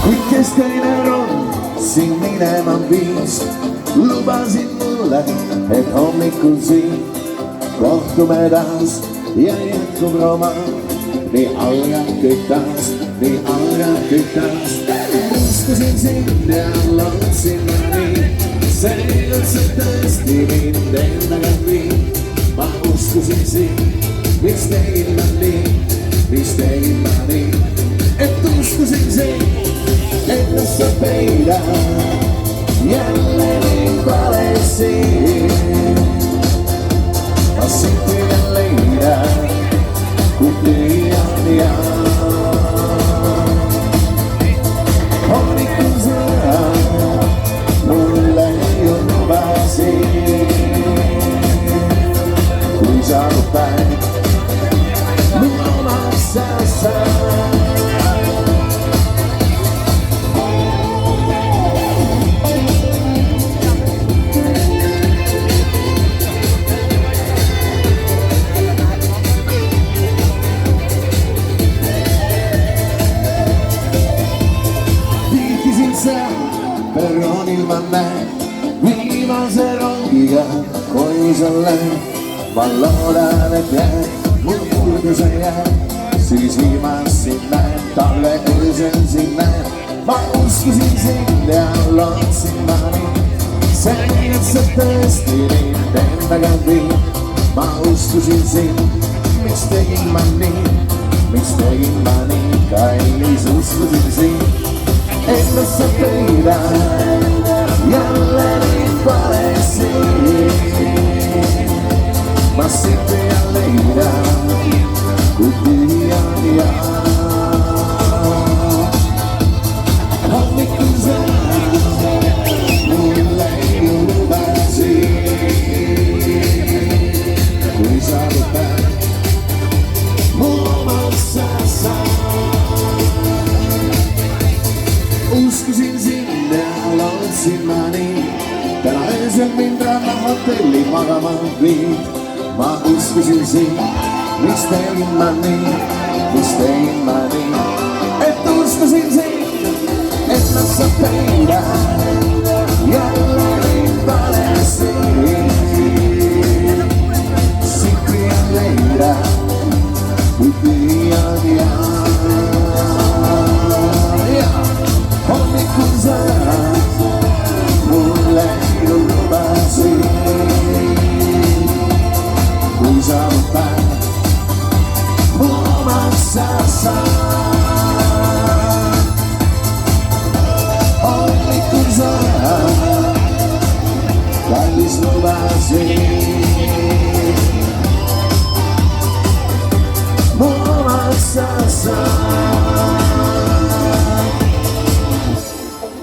kuid keskõine rong sind minema viis. Lubasid mulle, et hommikul siin kohtume taas ja jätkub romaan. Nii algab kõik taas, nii algab kõik taas. Uskasin sind ja lootsin ma nii, seekord sa tõesti mind endaga viid. Ma uskasin sind, miks tegin ma nii, miks tegin ma nii, et uskasin sind, et sa peidad jälle mind valesti. Ma sind püüan leida, kui püüan ja hommikul sa mulle lubasid, kui saabub päev, mu omaks sa saad. Perronil ma näen viimase rongiga koju sa lähed. Ma loodan, et jääd, mu juurde sa jääd, siis viimast sind näen, talle õõsel sind näen. Ma uskasin sind ja lootsin ma nii, seekord sa tõesti mind endaga viid. Ma uskasin sind, miks tegin ma nii, miks tegin ma nii, kallis uskasin sind. Enda sa peidad jälle mind valesti. Ma sind püüan leida, kui püüan ja hommikul sa mulle lubasid, kui saabub päev, mu omaks sa saad. Uskasin sind ja lootsin ma nii, täna öösel mind ranna hotelli magama viid. Ma uskasin sind, miks tegin ma nii, miks tegin ma nii, et uskasin sind, et nad sa peidad jälle mind valesti. Sind püüan leida, kui püüan ja hommikul sa mulle lubasid, kui saabub päev, mu omaks sa saad. Hommikul sa kallis lubasid, mu omaks sa saad.